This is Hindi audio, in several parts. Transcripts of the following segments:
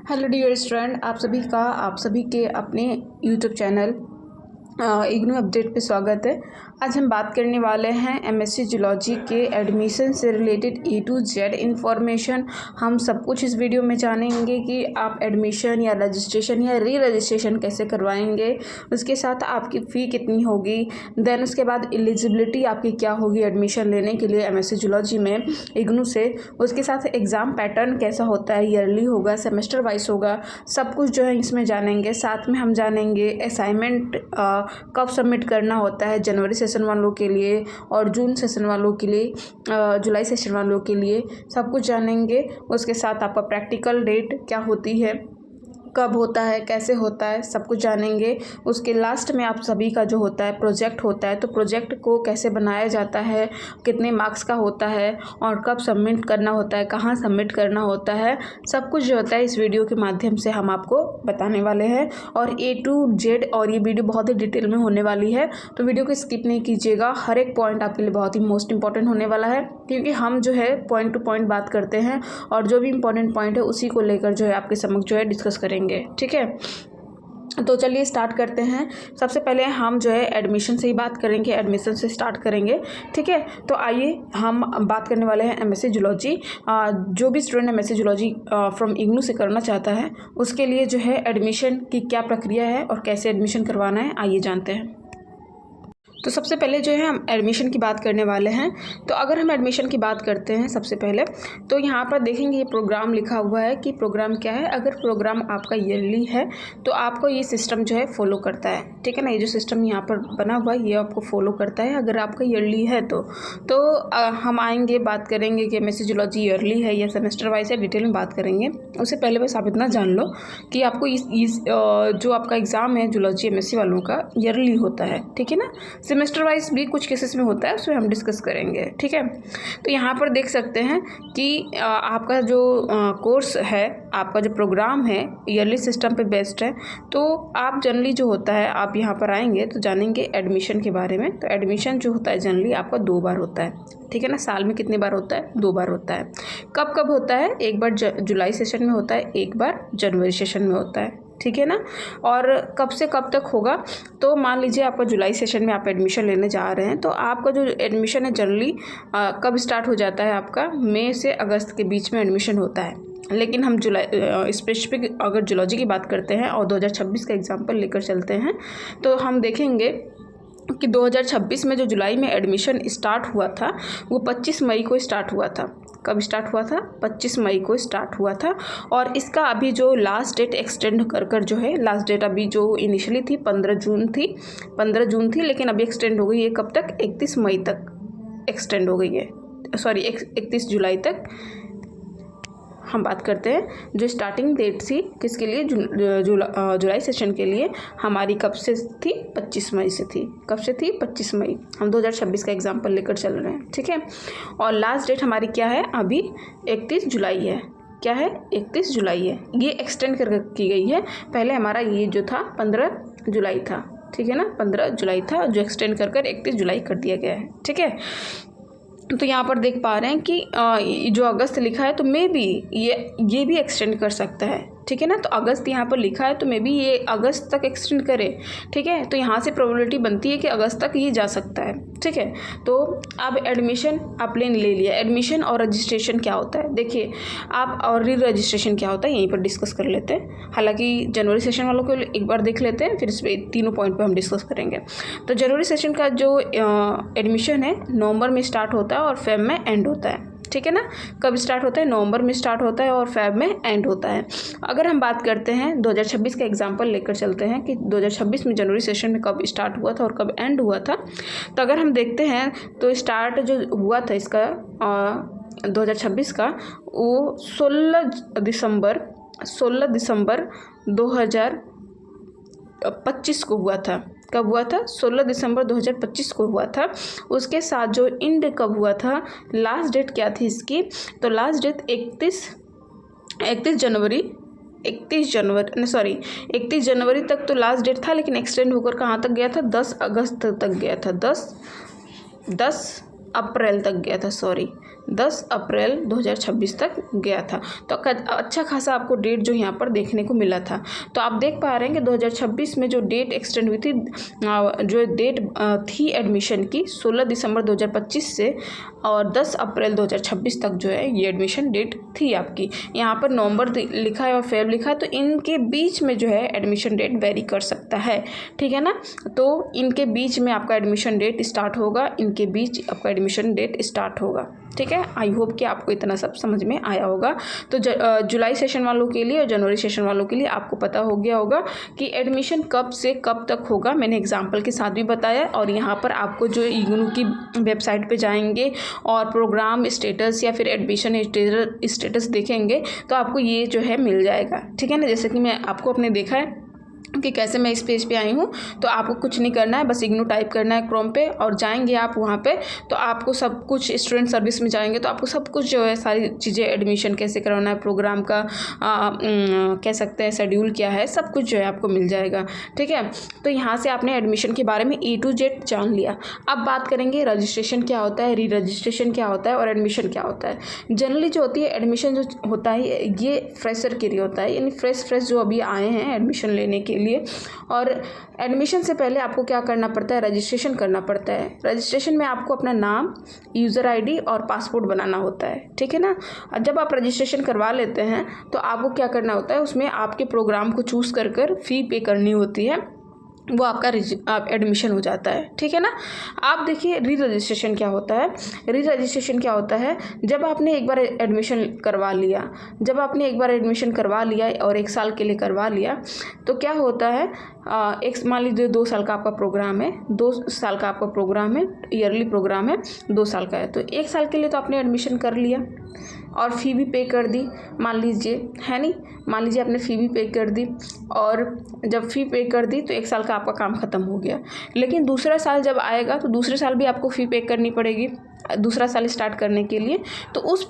हेलो डियर स्टूडेंट, आप सभी के अपने यूट्यूब चैनल इग्नू अपडेट पे स्वागत है। आज हम बात करने वाले हैं एमएससी जूलॉजी के एडमिशन से related A to Z information. हम सब कुछ इस वीडियो में जानेंगे कि आप एडमिशन या रजिस्ट्रेशन या री रजिस्ट्रेशन कैसे करवाएंगे, उसके साथ आपकी फ़ी कितनी होगी, देन उसके बाद एलिजिबिलिटी आपकी क्या होगी एडमिशन लेने के लिए एमएससी जूलॉजी में इग्नू से, उसके साथ एग्ज़ाम पैटर्न कैसा होता है, ईयरली होगा, सेमेस्टर वाइज होगा, सब कुछ जो है इसमें जानेंगे। साथ में हम जानेंगे असाइनमेंट कब सबमिट करना होता है जनवरी सेशन वालों के लिए और जून सेशन वालों के लिए, जुलाई सेशन वालों के लिए, सब कुछ जानेंगे। उसके साथ आपका प्रैक्टिकल डेट क्या होती है, कब होता है, कैसे होता है, सब कुछ जानेंगे। उसके लास्ट में आप सभी का जो होता है प्रोजेक्ट होता है, तो प्रोजेक्ट को कैसे बनाया जाता है, कितने मार्क्स का होता है और कब सबमिट करना होता है, कहाँ सबमिट करना होता है, सब कुछ जो होता है इस वीडियो के माध्यम से हम आपको बताने वाले हैं। और ए टू जेड, और ये वीडियो बहुत ही डिटेल में होने वाली है, तो वीडियो को स्किप नहीं कीजिएगा। हर एक पॉइंट आपके लिए बहुत ही मोस्ट इंपॉर्टेंट होने वाला है, क्योंकि हम जो है पॉइंट टू पॉइंट बात करते हैं और जो भी इंपॉर्टेंट पॉइंट है उसी को लेकर जो है आपके समक्ष जो है डिस्कस करेंगे। ठीक है, तो चलिए स्टार्ट करते हैं। सबसे पहले हम जो है एडमिशन से ही बात करेंगे, एडमिशन से स्टार्ट करेंगे। ठीक है, तो आइए हम बात करने वाले हैं एमएससी जूलॉजी। जो भी student MSc zoology from IGNOU से करना चाहता है उसके लिए जो है एडमिशन की क्या प्रक्रिया है और कैसे एडमिशन करवाना है, आइए जानते हैं। तो सबसे पहले जो है हम एडमिशन की बात करने वाले हैं। तो अगर हम एडमिशन की बात करते हैं सबसे पहले, तो यहाँ पर देखेंगे ये प्रोग्राम लिखा हुआ है कि प्रोग्राम क्या है। अगर प्रोग्राम आपका ईयरली है तो आपको ये सिस्टम जो है फॉलो करता है। ठीक है ना, ये जो सिस्टम यहाँ पर बना हुआ है ये आपको फॉलो करता है अगर आपका ईयरली है तो हम आएंगे, बात करेंगे कि एमएससी जूलॉजी ईयरली है या सेमेस्टर वाइज है, डिटेल में बात करेंगे। उससे पहले बस आप इतना जान लो कि आपको इस जो आपका एग्ज़ाम है जूलॉजी एमएससी वालों का ईयरली होता है। ठीक है ना, सेमेस्टर वाइज भी कुछ केसेस में होता है, उसमें हम डिस्कस करेंगे। ठीक है, तो यहाँ पर देख सकते हैं कि आपका जो कोर्स है, आपका जो प्रोग्राम है ईयरली सिस्टम पे बेस्ड है। तो आप जनरली जो होता है, आप यहाँ पर आएंगे तो जानेंगे एडमिशन के बारे में। तो एडमिशन जो होता है जनरली आपका 2 बार होता है। ठीक है ना, साल में कितनी बार होता है? 2 बार होता है। कब कब होता है? एक बार जुलाई सेशन में होता है, एक बार जनवरी सेशन में होता है। ठीक है ना, और कब से कब तक होगा? तो मान लीजिए आपका जुलाई सेशन में आप एडमिशन लेने जा रहे हैं, तो आपका जो एडमिशन है जनरली कब स्टार्ट हो जाता है? आपका मई से अगस्त के बीच में एडमिशन होता है। लेकिन हम जुलाई स्पेसिफिक अगर जूलॉजी की बात करते हैं और 2026 का एग्जाम्पल लेकर चलते हैं, तो हम देखेंगे कि 2026 में जो जुलाई में एडमिशन स्टार्ट हुआ था वो 25 मई को स्टार्ट हुआ था। कब स्टार्ट हुआ था? 25 मई को स्टार्ट हुआ था। और इसका अभी जो लास्ट डेट एक्सटेंड कर जो है, लास्ट डेट अभी जो इनिशियली थी 15 जून थी, लेकिन अभी एक्सटेंड हो गई है। कब तक? 31 मई तक एक्सटेंड हो गई है, सॉरी 31 जुलाई तक हम बात करते हैं। जो स्टार्टिंग डेट थी किसके लिए? जुलाई सेशन के लिए हमारी कब से थी? 25 मई से थी। कब से थी? 25 मई। हम 2026 का एग्जाम्पल लेकर चल रहे हैं। ठीक है, और लास्ट डेट हमारी क्या है? अभी 31 जुलाई है। क्या है? 31 जुलाई है। ये एक्सटेंड कर की गई है। पहले हमारा ये जो था 15 जुलाई था। ठीक है ना, 15 जुलाई था, जो एक्सटेंड कर 31 जुलाई कर दिया गया है। ठीक है, तो यहाँ पर देख पा रहे हैं कि जो अगस्त लिखा है तो मे बी ये भी एक्सटेंड कर सकता है। ठीक है ना, तो अगस्त यहाँ पर लिखा है तो मे बी ये अगस्त तक एक्सटेंड करे। ठीक है, तो यहाँ से प्रोबेबिलिटी बनती है कि अगस्त तक ये जा सकता है। ठीक है, तो अब एडमिशन आपने ले लिया। एडमिशन और रजिस्ट्रेशन क्या होता है देखिए आप, और री रजिस्ट्रेशन क्या होता है यहीं पर डिस्कस कर लेते हैं। हालांकि जनवरी सेशन वालों को एक बार देख लेते हैं, फिर इस पर तीनों पॉइंट पर हम डिस्कस करेंगे। तो जनवरी सेशन का जो एडमिशन है नवंबर में स्टार्ट होता है और फेब में एंड होता है। ठीक है ना, कब स्टार्ट होता है? नवंबर में स्टार्ट होता है और फेब में एंड होता है। अगर हम बात करते हैं 2026 का एग्जांपल लेकर चलते हैं कि 2026 में जनवरी सेशन में कब स्टार्ट हुआ था और कब एंड हुआ था, तो अगर हम देखते हैं तो स्टार्ट जो हुआ था इसका 2026 का, वो 16 दिसंबर 2025 को हुआ था। कब हुआ था? 16 दिसंबर 2025 को हुआ था। उसके साथ जो एंड कब हुआ था, लास्ट डेट क्या थी इसकी? तो लास्ट डेट 31 जनवरी तक तो लास्ट डेट था, लेकिन एक्सटेंड होकर कहाँ तक गया था? 10 अगस्त तक गया था। 10 अप्रैल तक गया था, सॉरी 10 अप्रैल 2026 तक गया था। तो अच्छा खासा आपको डेट जो यहाँ पर देखने को मिला था। तो आप देख पा रहे हैं कि 2026 में जो डेट एक्सटेंड हुई थी, जो डेट थी एडमिशन की 16 दिसंबर 2025 से और 10 अप्रैल 2026 तक जो है ये एडमिशन डेट थी आपकी। यहाँ पर नवंबर लिखा है और फेब लिखा है, तो इनके बीच में जो है एडमिशन डेट वेरी कर सकता है, ठीक है ना। तो इनके बीच में आपका एडमिशन डेट स्टार्ट होगा, इनके बीच आपका एडमिशन डेट स्टार्ट होगा, ठीक है। आई होप कि आपको इतना सब समझ में आया होगा। तो जुलाई सेशन वालों के लिए और जनवरी सेशन वालों के लिए आपको पता हो गया होगा कि एडमिशन कब से कब तक होगा। मैंने एग्जाम्पल के साथ भी बताया, और यहाँ पर आपको जो इग्नू की वेबसाइट पे जाएंगे और प्रोग्राम स्टेटस या फिर एडमिशन स्टेटस देखेंगे तो आपको ये जो है मिल जाएगा, ठीक है ना। जैसे कि मैं आपको अपने देखा है कि कैसे मैं इस पेज पे आई हूँ। तो आपको कुछ नहीं करना है, बस इग्नू टाइप करना है क्रोम पे और जाएंगे आप वहाँ पे, तो आपको सब कुछ स्टूडेंट सर्विस में जाएंगे तो आपको सब कुछ जो है सारी चीज़ें, एडमिशन कैसे करवाना है, प्रोग्राम का कह सकते हैं शेड्यूल क्या है, सब कुछ जो है आपको मिल जाएगा, ठीक है। तो यहाँ से आपने एडमिशन के बारे में A to Z जान लिया। अब बात करेंगे रजिस्ट्रेशन क्या होता है, री रजिस्ट्रेशन क्या होता है और एडमिशन क्या होता है। जनरली जो होती है एडमिशन जो होता है ये फ्रेशर के लिए होता है, यानी फ्रेश जो अभी आए हैं एडमिशन लेने के लिए। और एडमिशन से पहले आपको क्या करना पड़ता है, रजिस्ट्रेशन करना पड़ता है। रजिस्ट्रेशन में आपको अपना नाम, यूज़र आईडी और पासपोर्ट बनाना होता है, ठीक है ना। और जब आप रजिस्ट्रेशन करवा लेते हैं तो आपको क्या करना होता है, उसमें आपके प्रोग्राम को चूज़ कर फ़ी पे करनी होती है, वो आपका एडमिशन हो जाता है, ठीक है ना। आप देखिए री रजिस्ट्रेशन क्या होता है। री रजिस्ट्रेशन क्या होता है, जब आपने एक बार एडमिशन करवा लिया, और 1 साल के लिए करवा लिया तो क्या होता है, एक मान लीजिए 2 साल का आपका प्रोग्राम है, 2 साल का आपका प्रोग्राम है, ईयरली प्रोग्राम है, 2 साल का है। तो 1 साल के लिए तो आपने एडमिशन कर लिया और फ़ी भी पे कर दी, मान लीजिए, है नहीं, मान लीजिए आपने फ़ी भी पे कर दी, और जब फ़ी पे कर दी तो 1 साल का आपका काम ख़त्म हो गया। लेकिन दूसरा साल जब आएगा तो दूसरे साल भी आपको फ़ी पे करनी पड़ेगी दूसरा साल स्टार्ट करने के लिए। तो उस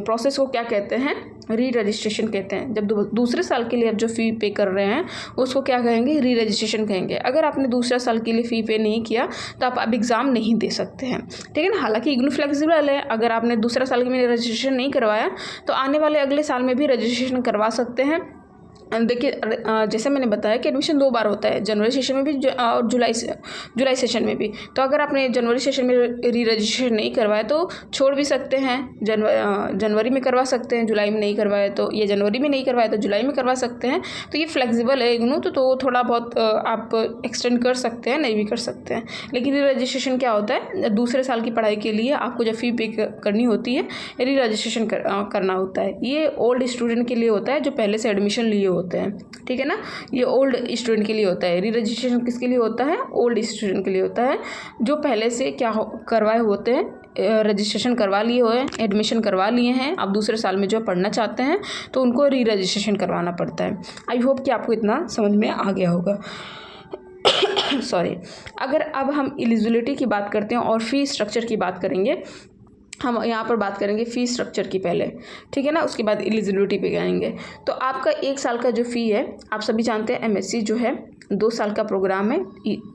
प्रोसेस को क्या कहते हैं, री रजिस्ट्रेशन कहते हैं। जब दूसरे साल के लिए आप जो फ़ी पे कर रहे हैं उसको क्या कहेंगे, री रजिस्ट्रेशन कहेंगे। अगर आपने दूसरा साल के लिए फ़ी पे नहीं किया तो आप अब एग्ज़ाम नहीं दे सकते हैं, ठीक है ना। हालांकि इग्नू फ्लेक्सिबल है, अगर आपने दूसरा साल में रजिस्ट्रेशन नहीं करवाया तो आने वाले अगले साल में भी रजिस्ट्रेशन करवा सकते हैं। देखिए जैसे मैंने बताया कि एडमिशन 2 बार होता है, जनवरी सेशन में भी और जुलाई सेशन में भी। तो अगर आपने जनवरी सेशन में री रजिस्ट्रेशन नहीं करवाया तो छोड़ भी सकते हैं, जनवरी में करवा सकते हैं, जुलाई में नहीं करवाया तो, ये जनवरी में नहीं करवाया तो जुलाई में करवा सकते हैं। तो ये फ्लेक्सिबल है इग्नू, तो थोड़ा बहुत आप एक्सटेंड कर सकते हैं, नहीं भी कर सकते हैं। लेकिन री रजिस्ट्रेशन क्या होता है, दूसरे साल की पढ़ाई के लिए आपको जब फ़ी पे करनी होती है, री रजिस्ट्रेशन करना होता है। ये ओल्ड स्टूडेंट के लिए होता है जो पहले से एडमिशन लिए होते हैं, ठीक है ना। ये ओल्ड स्टूडेंट के लिए होता है। री रजिस्ट्रेशन किसके लिए होता है, ओल्ड स्टूडेंट के लिए होता है जो पहले से करवाए होते हैं, रजिस्ट्रेशन करवा लिए हुए हैं, एडमिशन करवा लिए हैं, अब दूसरे साल में जो पढ़ना चाहते हैं तो उनको री रजिस्ट्रेशन करवाना पड़ता है। आई होप कि आपको इतना समझ में आ गया होगा। सॉरी। अगर अब हम एलिजिबिलिटी की बात करते हैं और फ़ी स्ट्रक्चर की बात करेंगे, हम यहाँ पर बात करेंगे फ़ी स्ट्रक्चर की पहले, ठीक है ना, उसके बाद एलिजिबिलिटी पे जाएंगे। तो आपका 1 साल का जो फ़ी है, आप सभी जानते हैं एमएससी जो है 2 साल का प्रोग्राम है,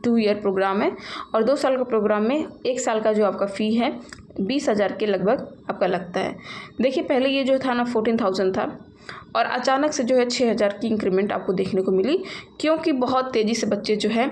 2 ईयर प्रोग्राम है, और 2 साल का प्रोग्राम में 1 साल का जो आपका फ़ी है 20,000 के लगभग आपका लगता है। देखिए पहले ये जो था ना 14,000 था, और अचानक से जो है 6,000 की इंक्रीमेंट आपको देखने को मिली, क्योंकि बहुत तेज़ी से बच्चे जो है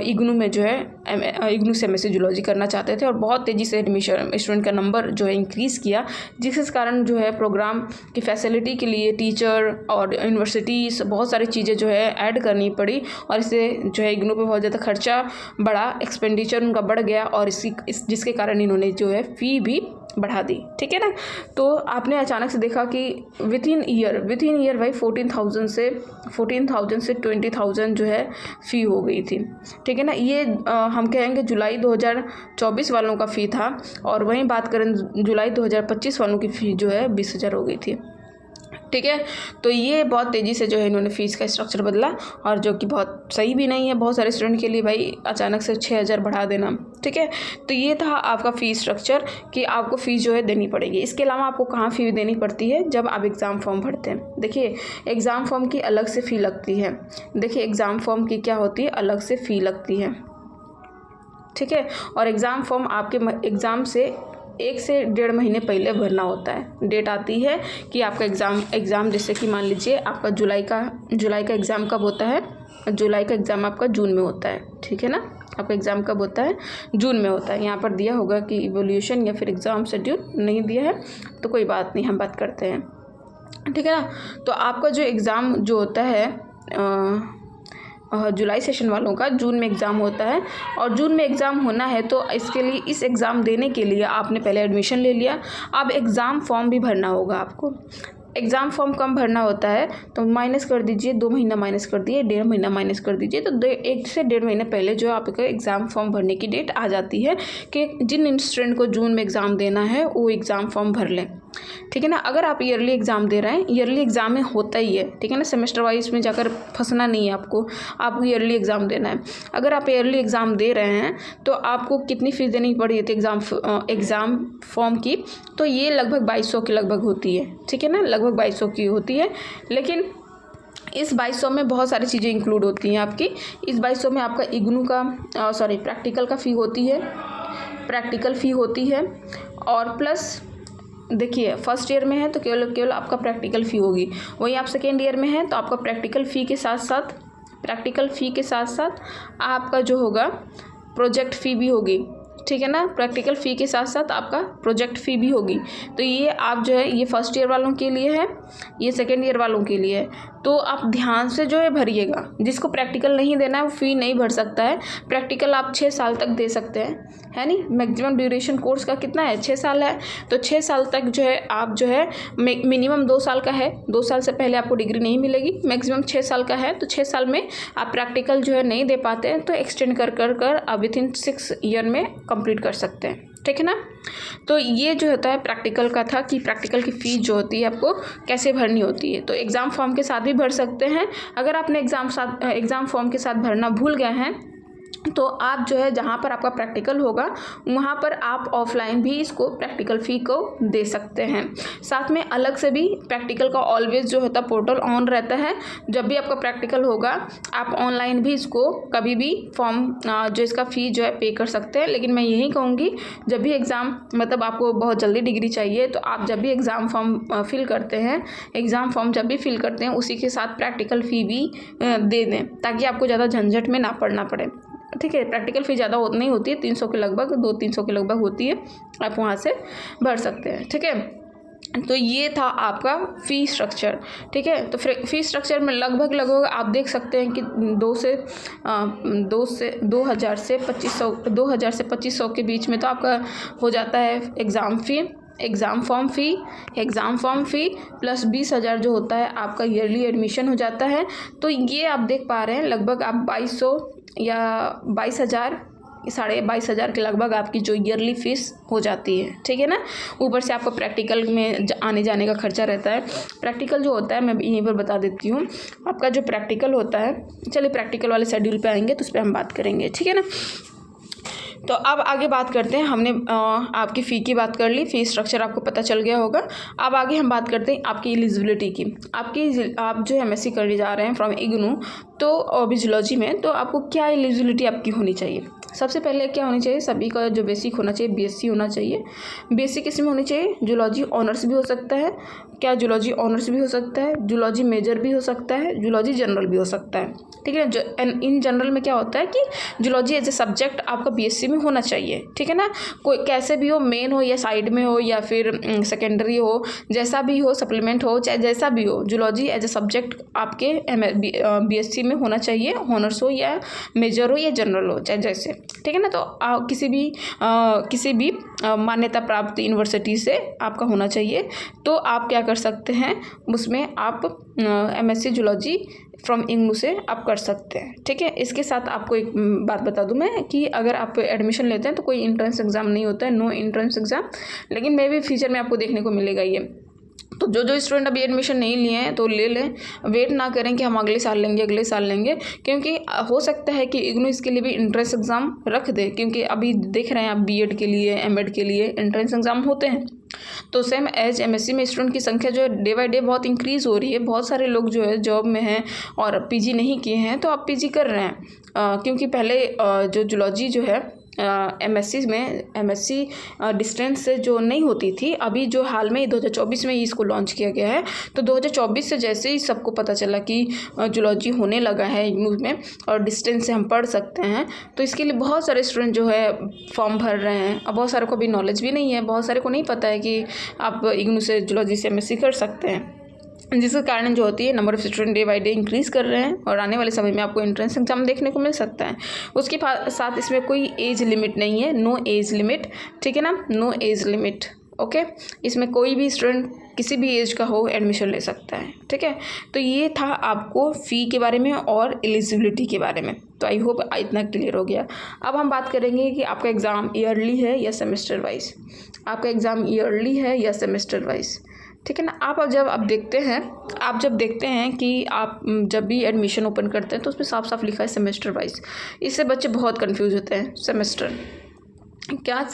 इग्नू में जो है इग्नू से एमएससी जूलॉजी करना चाहते थे, और बहुत तेज़ी से एडमिशन स्टूडेंट का नंबर जो है इंक्रीज़ किया, जिस कारण जो है प्रोग्राम की फैसिलिटी के लिए टीचर और यूनिवर्सिटीज़ बहुत सारी चीज़ें जो है ऐड करनी पड़ी, और इससे जो है इग्नू पे बहुत ज़्यादा खर्चा बढ़ा, एक्सपेंडिचर उनका बढ़ गया, और जिसके कारण इन्होंने जो है फ़ी भी बढ़ा दी, ठीक है ना। तो आपने अचानक से देखा कि विथ इन ईयर भाई 14,000 से 20,000 जो है फ़ी हो गई थी, ठीक है ना। ये हम कहेंगे जुलाई 2024 वालों का फ़ी था, और वहीं बात करें जुलाई 2025 वालों की फ़ी जो है 20,000 हो गई थी, ठीक है। तो ये बहुत तेज़ी से जो है इन्होंने फ़ीस का स्ट्रक्चर बदला, और जो कि बहुत सही भी नहीं है बहुत सारे स्टूडेंट के लिए भाई अचानक से 6,000 बढ़ा देना, ठीक है। तो ये था आपका फ़ीस स्ट्रक्चर कि आपको फ़ीस जो है देनी पड़ेगी। इसके अलावा आपको कहाँ फ़ी देनी पड़ती है, जब आप एग्ज़ाम फॉर्म भरते हैं। देखिए एग्ज़ाम फॉर्म की अलग से फ़ी लगती है, देखिए एग्ज़ाम फॉर्म की क्या होती है, अलग से फ़ी लगती है, ठीक है। और एग्ज़ाम फॉर्म आपके एग्ज़ाम से 1 से 1.5 महीने पहले भरना होता है। डेट आती है कि आपका एग्ज़ाम जैसे कि मान लीजिए आपका जुलाई का एग्ज़ाम कब होता है, जुलाई का एग्ज़ाम आपका जून में होता है, ठीक है ना। आपका एग्ज़ाम कब होता है, जून में होता है। यहाँ पर दिया होगा कि इवोल्यूशन या फिर एग्ज़ाम शेड्यूल नहीं दिया है तो कोई बात नहीं, हम बात करते हैं, ठीक है ना। तो आपका जो एग्ज़ाम जो होता है जुलाई सेशन वालों का जून में एग्ज़ाम होता है, और जून में एग्ज़ाम होना है तो इसके लिए, इस एग्ज़ाम देने के लिए आपने पहले एडमिशन ले लिया। अब एग्ज़ाम फॉर्म भी भरना होगा आपको। एग्ज़ाम फॉर्म कम भरना होता है तो माइनस कर दीजिए, 2 महीना माइनस कर दिए, 1.5 महीना माइनस कर दीजिए, तो 1 से 1.5 महीने पहले जो आपका एग्ज़ाम फॉर्म भरने की डेट आ जाती है कि जिन स्टूडेंट को जून में एग्ज़ाम देना है वो एग्ज़ाम फॉर्म भर लें, ठीक है ना। अगर आप ईयरली एग्ज़ाम दे रहे हैं, ईयरली एग्ज़ाम में होता ही है, ठीक है ना, सेमेस्टर वाइज में जाकर फंसना नहीं है आपको ईयरली एग्ज़ाम देना है। अगर आप ईयरली एग्ज़ाम दे रहे हैं तो आपको कितनी फ़ीस देनी पड़ी थी एग्ज़ाम फॉर्म की, तो ये लगभग 2200 के लगभग होती है, ठीक है ना, लगभग 2200 की होती है। लेकिन इस 2200 में बहुत सारी चीज़ें इंक्लूड होती हैं आपकी। इस 2200 में आपका इग्नू का प्रैक्टिकल का फ़ी होती है, प्रैक्टिकल फ़ी होती है, और प्लस देखिए फर्स्ट ईयर में है तो केवल आपका प्रैक्टिकल फ़ी होगी। वहीं आप सेकेंड ईयर में है तो आपका प्रैक्टिकल फ़ी के साथ साथ आपका जो होगा प्रोजेक्ट फ़ी भी होगी, ठीक है ना। प्रैक्टिकल फ़ी के साथ साथ आपका प्रोजेक्ट फ़ी भी होगी। तो ये आप जो है, ये फर्स्ट ईयर वालों के लिए है, ये सेकेंड ईयर वालों के लिए है। तो आप ध्यान से जो है भरिएगा। जिसको प्रैक्टिकल नहीं देना है वो फ़ी नहीं भर सकता है। प्रैक्टिकल आप 6 साल तक दे सकते हैं, है नहीं। मैक्सिमम ड्यूरेशन कोर्स का कितना है, 6 साल है। तो 6 साल तक जो है आप जो है, मिनिमम 2 साल का है, 2 साल से पहले आपको डिग्री नहीं मिलेगी। मैक्सिमम 6 साल का है, तो 6 साल में आप प्रैक्टिकल जो है नहीं दे पाते हैं तो एक्सटेंड कर आप विथिन 6 ईयर में कंप्लीट कर सकते हैं, ठीक है ना। तो ये जो होता है प्रैक्टिकल का था कि प्रैक्टिकल की फ़ीस जो होती है आपको कैसे भरनी होती है। तो एग्ज़ाम फॉर्म के साथ भी भर सकते हैं। अगर आपने एग्ज़ाम फॉर्म के साथ भरना भूल गए हैं तो आप जो है, जहाँ पर आपका प्रैक्टिकल होगा वहाँ पर आप ऑफलाइन भी इसको प्रैक्टिकल फ़ी को दे सकते हैं। साथ में अलग से भी प्रैक्टिकल का ऑलवेज जो होता है पोर्टल ऑन रहता है। जब भी आपका प्रैक्टिकल होगा आप ऑनलाइन भी इसको कभी भी फॉर्म जो इसका फ़ी जो है पे कर सकते हैं। लेकिन मैं यही कहूँगी, जब भी एग्ज़ाम, मतलब आपको बहुत जल्दी डिग्री चाहिए तो आप जब भी एग्ज़ाम फॉर्म फिल करते हैं, उसी के साथ प्रैक्टिकल फ़ी भी दे दें, ताकि आपको ज़्यादा झंझट में ना पड़ना पड़े, ठीक है। प्रैक्टिकल फ़ी ज़्यादा नहीं होती है, 300 के लगभग, 200-300 के लगभग होती है, आप वहाँ से भर सकते हैं, ठीक है। तो ये था आपका फ़ी स्ट्रक्चर, ठीक है। तो फ़ी स्ट्रक्चर में लगभग आप देख सकते हैं कि 2000 से 2500 के बीच में तो आपका हो जाता है एग्ज़ाम फॉर्म फ़ी प्लस 20,000 जो होता है आपका ईयरली एडमिशन हो जाता है। तो ये आप देख पा रहे हैं लगभग आप 2200 या 22,000, 22,500 के लगभग आपकी जो ईयरली फ़ीस हो जाती है, ठीक है ना। ऊपर से आपका प्रैक्टिकल में आने जाने का खर्चा रहता है। प्रैक्टिकल जो होता है, मैं यहीं पर बता देती हूँ, आपका जो प्रैक्टिकल होता है, चलिए प्रैक्टिकल वाले शेड्यूल पे आएंगे तो उस पर हम बात करेंगे, ठीक है ना। तो अब आगे बात करते हैं। हमने आपकी फ़ी की बात कर ली, फ़ी स्ट्रक्चर आपको पता चल गया होगा। अब आगे हम बात करते हैं आपकी एलिजिबिलिटी की। आप जो एमएससी करने जा रहे हैं फ्रॉम इग्नू, तो जूलॉजी में, तो आपको क्या एलिजिबिलिटी आपकी होनी चाहिए। सबसे पहले क्या होनी चाहिए, सभी का जो बेसिक होना चाहिए बीएससी होना चाहिए। बेसिक किस में होनी चाहिए, जूलॉजी ऑनर्स भी हो सकता है। क्या जूलॉजी ऑनर्स भी हो सकता है, जूलॉजी मेजर भी हो सकता है, जूलॉजी जनरल भी हो सकता है, ठीक है। इन जनरल में क्या होता है कि जूलॉजी एज ए सब्जेक्ट आपका बीएससी में होना चाहिए, ठीक है ना। कोई कैसे भी हो, मेन हो या साइड में हो या फिर सेकेंडरी हो, जैसा भी हो, सप्लीमेंट हो, चाहे जैसा भी हो, जूलॉजी एज ए सब्जेक्ट आपके बीएससी में होना चाहिए। ऑनर्स हो या मेजर हो या जनरल हो, चाहे जैसे, ठीक है ना। तो किसी भी मान्यता प्राप्त यूनिवर्सिटी से आपका होना चाहिए। तो आप क्या कर सकते हैं, उसमें आप एमएससी जूलॉजी फ्रॉम इग्नू से आप कर सकते हैं, ठीक है। इसके साथ आपको एक बात बता दूं मैं कि अगर आप एडमिशन लेते हैं तो कोई इंट्रेंस एग्ज़ाम नहीं होता है, नो इंट्रेंस एग्ज़ाम। लेकिन मे भी फ्यूचर में आपको देखने को मिलेगा ये। तो जो स्टूडेंट अभी एडमिशन नहीं लिए हैं तो ले लें, वेट ना करें कि हम अगले साल लेंगे, क्योंकि हो सकता है कि इग्नू इसके लिए भी इंट्रेंस एग्ज़ाम रख दे। क्योंकि अभी देख रहे हैं आप बीएड के लिए, एमएड के लिए इंट्रेंस एग्ज़ाम होते हैं। तो सेम एज एमएससी में स्टूडेंट की संख्या जो है डे बाय डे बहुत इंक्रीज़ हो रही है। बहुत सारे लोग जो है जॉब में हैं और पीजी नहीं किए हैं तो अब पीजी कर रहे हैं, क्योंकि पहले जो जूलॉजी जो है एमएससी डिस्टेंस से जो नहीं होती थी, अभी जो हाल में 2024 में ही इसको लॉन्च किया गया है। तो 2024 से जैसे ही सबको पता चला कि जूलॉजी होने लगा है इग्नू में और डिस्टेंस से हम पढ़ सकते हैं, तो इसके लिए बहुत सारे स्टूडेंट जो है फॉर्म भर रहे हैं। अब बहुत सारे को भी नॉलेज भी नहीं है, बहुत सारे को नहीं पता है कि आप इग्नू से जूलॉजी से एमएससी कर सकते हैं, जिसके कारण जो होती है number of student day by day increase कर रहे हैं और आने वाले समय में आपको एंट्रेंस एग्जाम देखने को मिल सकता है। उसके साथ इसमें कोई एज लिमिट नहीं है, नो एज लिमिट, ठीक है ना, नो एज लिमिट, ओके। इसमें कोई भी स्टूडेंट किसी भी एज का हो एडमिशन ले सकता है, ठीक है। तो ये था आपको फ़ी के बारे में और एलिजिबिलिटी के बारे में। तो आई होप इतना क्लियर हो गया। अब हम बात करेंगे कि आपका एग्ज़ाम ईयरली है या सेमेस्टर वाइज। आपका एग्ज़ाम ईयरली है या सेमेस्टर वाइज, ठीक है ना। आप जब देखते हैं कि आप जब भी एडमिशन ओपन करते हैं तो उसमें साफ साफ लिखा है सेमेस्टर वाइज। इससे बच्चे बहुत कंफ्यूज होते हैं। सेमेस्टर क्या,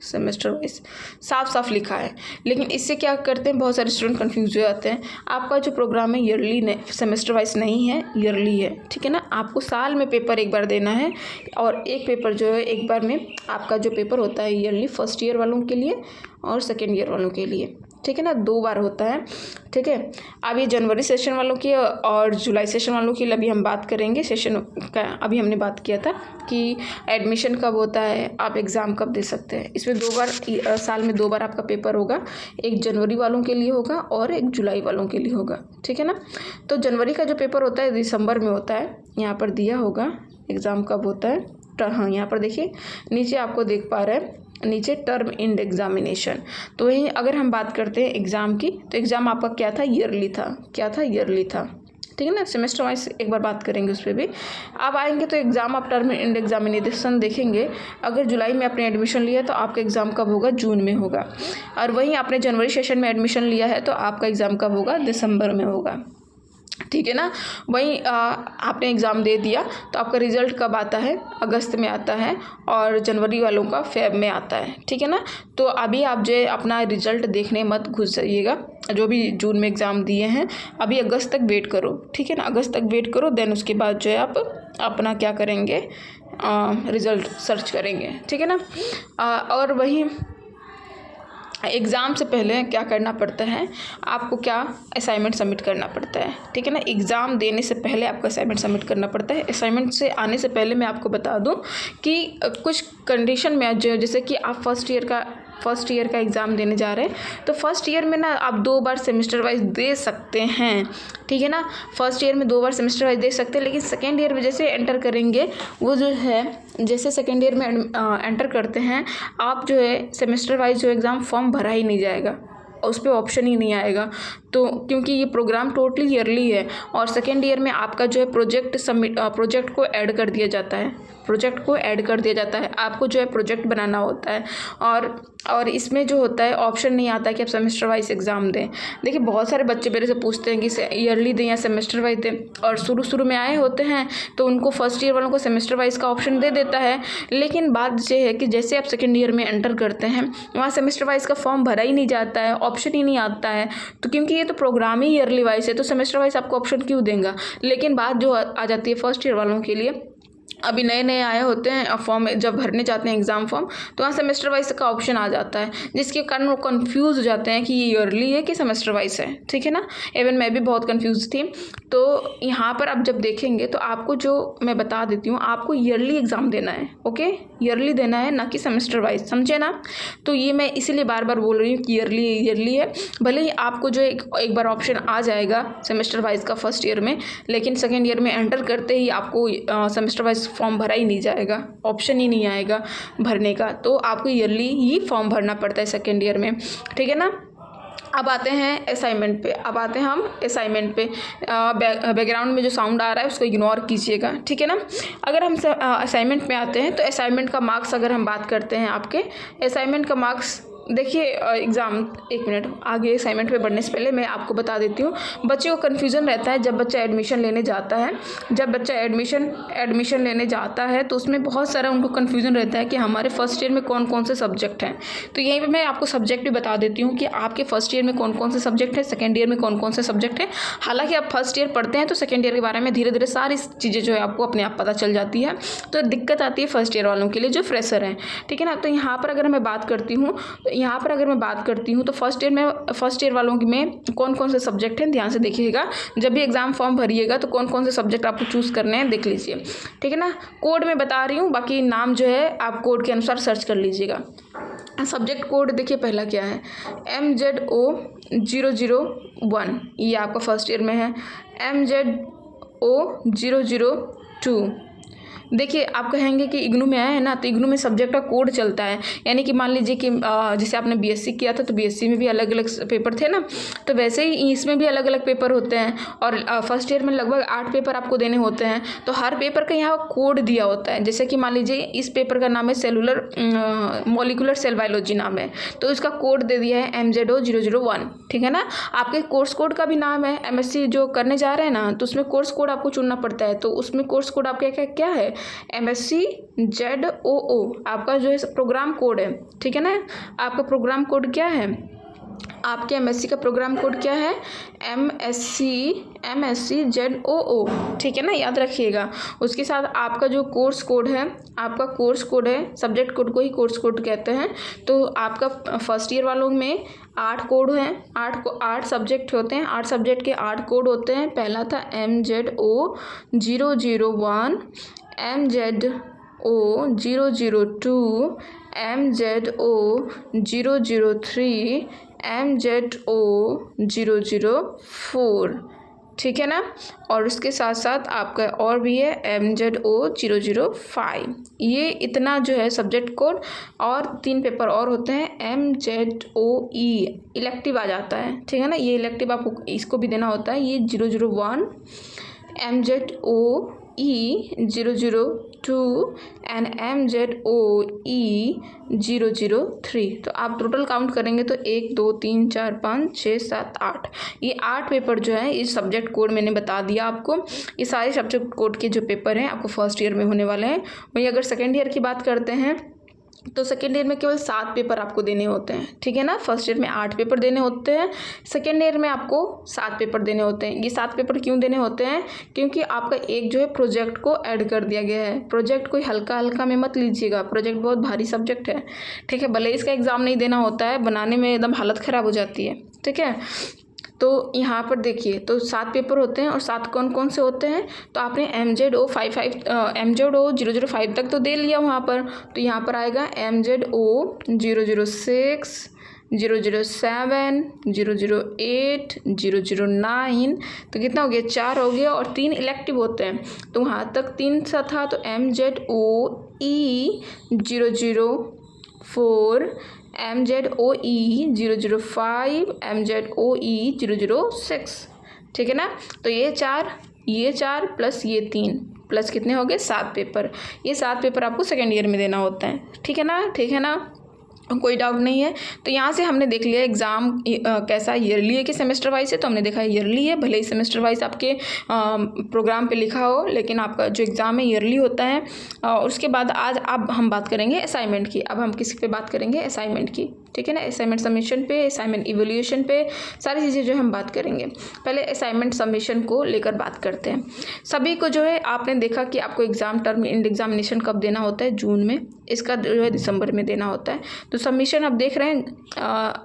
सेमेस्टर वाइज साफ साफ लिखा है, लेकिन इससे क्या करते हैं, बहुत सारे स्टूडेंट कंफ्यूज हो जाते हैं। आपका जो प्रोग्राम है ईयरली सेमेस्टर वाइज नहीं है, ईयरली है, ठीक है ना। आपको साल में पेपर एक बार देना है और एक पेपर जो है एक बार में आपका जो पेपर होता है ईयरली फर्स्ट ईयर वालों के लिए और सेकेंड ईयर वालों के लिए, ठीक है ना, 2 बार होता है, ठीक है। अब ये जनवरी सेशन वालों की और जुलाई सेशन वालों की अभी हम बात करेंगे। सेशन का अभी हमने बात किया था कि एडमिशन कब होता है, आप एग्ज़ाम कब दे सकते हैं। इसमें 2 बार साल में 2 बार आपका पेपर होगा, एक जनवरी वालों के लिए होगा और एक जुलाई वालों के लिए होगा, ठीक है ना। तो जनवरी का जो पेपर होता है दिसंबर में होता है, यहाँ पर दिया होगा एग्ज़ाम कब होता है। हाँ, यहाँ पर देखिए नीचे आपको देख पा रहे हैं, नीचे टर्म एंड एग्जामिनेशन। तो वहीं अगर हम बात करते हैं एग्ज़ाम की, तो एग्ज़ाम आपका क्या था, ईयरली था, क्या था, ईयरली था, ठीक है ना। सेमेस्टर वाइज एक बार बात करेंगे उस पर भी। अब आएंगे तो एग्ज़ाम आप टर्म एंड एग्जामिनेशन देखेंगे। अगर जुलाई में आपने एडमिशन लिया तो आपका एग्ज़ाम कब होगा, जून में होगा। और वहीं आपने जनवरी सेशन में एडमिशन लिया है तो आपका एग्ज़ाम कब होगा, दिसंबर में होगा, ठीक है ना। वहीं आपने एग्ज़ाम दे दिया तो आपका रिज़ल्ट कब आता है, अगस्त में आता है और जनवरी वालों का फेब में आता है, ठीक है ना। तो अभी आप जो अपना रिज़ल्ट देखने मत घुस जाइएगा, जो भी जून में एग्ज़ाम दिए हैं अभी अगस्त तक वेट करो, ठीक है ना। अगस्त तक वेट करो, देन उसके बाद जो है आप अपना क्या करेंगे, रिज़ल्ट सर्च करेंगे, ठीक है ना। और वहीं एग्ज़ाम से पहले क्या करना पड़ता है, आपको क्या असाइनमेंट सबमिट करना पड़ता है, ठीक है ना। एग्ज़ाम देने से पहले आपको असाइनमेंट सबमिट करना पड़ता है। असाइनमेंट से आने से पहले मैं आपको बता दूं कि कुछ कंडीशन में जैसे कि आप फर्स्ट ईयर का एग्ज़ाम देने जा रहे हैं तो फर्स्ट ईयर में ना आप 2 बार सेमेस्टर वाइज दे सकते हैं, ठीक है ना। फर्स्ट ईयर में 2 बार सेमेस्टर वाइज दे सकते हैं, लेकिन सेकेंड ईयर में जैसे एंटर करेंगे वो जो है, जैसे सेकेंड ईयर में एंटर करते हैं आप जो है सेमेस्टर वाइज जो एग्ज़ाम फॉर्म भरा ही नहीं जाएगा, उस पर ऑप्शन ही नहीं आएगा। तो क्योंकि ये प्रोग्राम टोटली ईयरली है और सेकेंड ईयर में आपका जो है प्रोजेक्ट को ऐड कर दिया जाता है, आपको जो है प्रोजेक्ट बनाना होता है और इसमें जो होता है ऑप्शन नहीं आता है कि आप सेमेस्टर वाइज एग्ज़ाम दें। देखिए बहुत सारे बच्चे मेरे से पूछते हैं कि ईयरली दें या सेमेस्टर वाइज दें, और शुरू में आए होते हैं तो उनको फर्स्ट ईयर वालों को सेमेस्टर वाइज का ऑप्शन दे देता है। लेकिन बात ये है कि जैसे आप सेकेंड ईयर में एंटर करते हैं वहाँ सेमेस्टर वाइज का फॉर्म भरा ही नहीं जाता है, ऑप्शन ही नहीं आता है। तो क्योंकि ये तो प्रोग्राम ही ईयरली वाइज है तो सेमेस्टर वाइज आपको ऑप्शन क्यों देगा। लेकिन बात जो आ जाती है फर्स्ट ईयर वालों के लिए, अभी नए आए होते हैं फॉर्म जब भरने जाते हैं एग्ज़ाम फॉर्म, तो वहाँ सेमेस्टर वाइज का ऑप्शन आ जाता है, जिसके कारण वो कंफ्यूज हो जाते हैं कि ये ईयरली है कि सेमेस्टर वाइज है, ठीक है ना। इवन मैं भी बहुत कंफ्यूज थी। तो यहाँ पर आप जब देखेंगे तो आपको जो मैं बता देती हूँ, आपको ईयरली एग्ज़ाम देना है, ओके, ईयरली देना है, ना कि सेमेस्टर वाइज, समझे ना। तो ये मैं इसीलिए बार बार बोल रही हूँ कि ईयरली है। भले ही आपको जो एक बार ऑप्शन आ जाएगा सेमेस्टर वाइज का फर्स्ट ईयर में, लेकिन सेकेंड ईयर में एंटर करते ही आपको सेमेस्टर वाइज फॉर्म भरा ही नहीं जाएगा, ऑप्शन ही नहीं आएगा भरने का। तो आपको ईयरली ही फॉर्म भरना पड़ता है सेकेंड ईयर में, ठीक है ना। अब आते हैं असाइनमेंट पे, बैकग्राउंड में जो साउंड आ रहा है उसको इग्नोर कीजिएगा, ठीक है ना। अगर हम असाइनमेंट में आते हैं तो असाइनमेंट का मार्क्स अगर हम बात करते हैं, आपके असाइनमेंट का मार्क्स देखिए एग्ज़ाम, एक मिनट आगे असाइनमेंट पे बढ़ने से पहले मैं आपको बता देती हूँ, बच्चे को कन्फ्यूज़न रहता है जब बच्चा एडमिशन लेने जाता है। जब बच्चा एडमिशन लेने जाता है तो उसमें बहुत सारा उनको कन्फ्यूज़न रहता है कि हमारे फर्स्ट ईयर में कौन कौन से सब्जेक्ट हैं। तो यहीं पे मैं आपको सब्जेक्ट भी बता देती हूँ कि आपके फर्स्ट ईयर में कौन कौन से सब्जेक्ट हैं, सेकेंड ईयर में कौन कौन से सब्जेक्ट हैं। हालाँकि आप फर्स्ट ईयर पढ़ते हैं तो सेकेंड ईयर के बारे में धीरे धीरे सारी चीज़ें जो है आपको अपने आप पता चल जाती है। तो दिक्कत आती है फर्स्ट ईयर वालों के लिए जो फ्रेशर हैं, ठीक है ना। तो यहाँ पर अगर मैं बात करती हूँ तो फर्स्ट ईयर वालों में कौन कौन से सब्जेक्ट हैं, ध्यान से देखिएगा। जब भी एग्ज़ाम फॉर्म भरिएगा तो कौन कौन से सब्जेक्ट आपको चूज़ करने हैं देख लीजिए, ठीक है ना। कोड में बता रही हूँ, बाकी नाम जो है आप कोड के अनुसार सर्च कर लीजिएगा। सब्जेक्ट कोड देखिए पहला क्या है, MZO001, ये आपका फर्स्ट ईयर में है। MZO002, देखिए आप कहेंगे कि इग्नू में आया है ना, तो इग्नू में सब्जेक्ट का कोड चलता है। यानी कि मान लीजिए कि जैसे आपने बीएससी किया था तो बीएससी में भी अलग अलग पेपर थे ना, तो वैसे ही इसमें भी अलग अलग पेपर होते हैं। और फर्स्ट ईयर में लगभग 8 पेपर आपको देने होते हैं, तो हर पेपर का यहाँ कोड दिया होता है। जैसे कि मान लीजिए इस पेपर का नाम है मॉलिक्यूलर सेल बायोलॉजी नाम है, तो इसका कोड दे दिया है MZO001, ठीक है ना। आपके कोर्स कोड का भी नाम है, MSc जो करने जा रहे हैं ना, तो उसमें कोर्स कोड आपको चुनना पड़ता है। तो उसमें कोर्स कोड आपका क्या है, MSc ZOO आपका जो है प्रोग्राम कोड है, ठीक है ना। आपका प्रोग्राम कोड क्या है, आपके MSc का प्रोग्राम कोड क्या है, MSc ZOO, ठीक है ना, याद रखिएगा। उसके साथ आपका जो कोर्स कोड है, आपका कोर्स कोड है, सब्जेक्ट कोड को ही कोर्स कोड कहते हैं। तो आपका फर्स्ट ईयर वालों में 8 कोड हैं, 8 सब्जेक्ट होते हैं, 8 सब्जेक्ट के 8 कोड होते हैं। पहला था MZO001, MZO002, MZO003, MZO004, ठीक है ना। और उसके साथ साथ आपका और भी है MZO005। ये इतना जो है सब्जेक्ट कोड, और 3 पेपर और होते हैं। MZOE इलेक्टिव आ जाता है, ठीक है ना, ये इलेक्टिव आपको इसको भी देना होता है। ये 001, MZOE002 एंड MZOE003। तो आप टोटल काउंट करेंगे तो 1 2 3 4 5 6 7 8, ये 8 पेपर जो है इस सब्जेक्ट कोड मैंने बता दिया आपको। ये सारे सब्जेक्ट कोड के जो पेपर हैं आपको फर्स्ट ईयर में होने वाले हैं। वहीं अगर सेकेंड ईयर की बात करते हैं तो सेकेंड ईयर में केवल 7 पेपर आपको देने होते हैं, ठीक है ना। फर्स्ट ईयर में 8 पेपर देने होते हैं, सेकेंड ईयर में आपको 7 पेपर देने होते हैं। ये 7 पेपर क्यों देने होते हैं, क्योंकि आपका एक जो है प्रोजेक्ट को ऐड कर दिया गया है। प्रोजेक्ट कोई हल्का हल्का में मत लीजिएगा, प्रोजेक्ट बहुत भारी सब्जेक्ट है, ठीक है। भले इसका एग्ज़ाम नहीं देना होता है, बनाने में एकदम हालत ख़राब हो जाती है, ठीक है। तो यहाँ पर देखिए, तो 7 पेपर होते हैं, और 7 कौन कौन से होते हैं, तो आपने MZO005 तक तो दे लिया वहाँ पर। तो यहाँ पर आएगा MZO006, 007, 008, 009, तो कितना हो गया, 4 हो गया। और 3 इलेक्टिव होते हैं, तो वहाँ तक 3 सा था। तो MZOE004, MZOE005, MZOE006, ठीक है ना। तो ये 4 प्लस ये 3 प्लस कितने हो गए, 7 पेपर। ये 7 पेपर आपको सेकेंड ईयर में देना होता है, ठीक है ना, ठीक है ना, कोई डाउट नहीं है। तो यहाँ से हमने देख लिया एग्ज़ाम कैसा ईयरली है कि सेमेस्टर वाइज है, तो हमने देखा ईयरली है। भले ही सेमेस्टर वाइज आपके प्रोग्राम पे लिखा हो, लेकिन आपका जो एग्ज़ाम है ईयरली होता है। उसके बाद अब हम बात करेंगे असाइनमेंट की। अब हम किस पे बात करेंगे, असाइनमेंट की, ठीक है ना। असाइनमेंट सबमिशन पे, असाइनमेंट इवैल्यूएशन पे, सारी चीज़ें जो हम बात करेंगे। पहले असाइनमेंट सबमिशन को लेकर बात करते हैं। सभी को जो है आपने देखा कि आपको एग्ज़ाम टर्म एंड एग्जामिनेशन कब देना होता है, जून में। इसका जो है दिसंबर में देना होता है। तो सबमिशन आप देख रहे हैं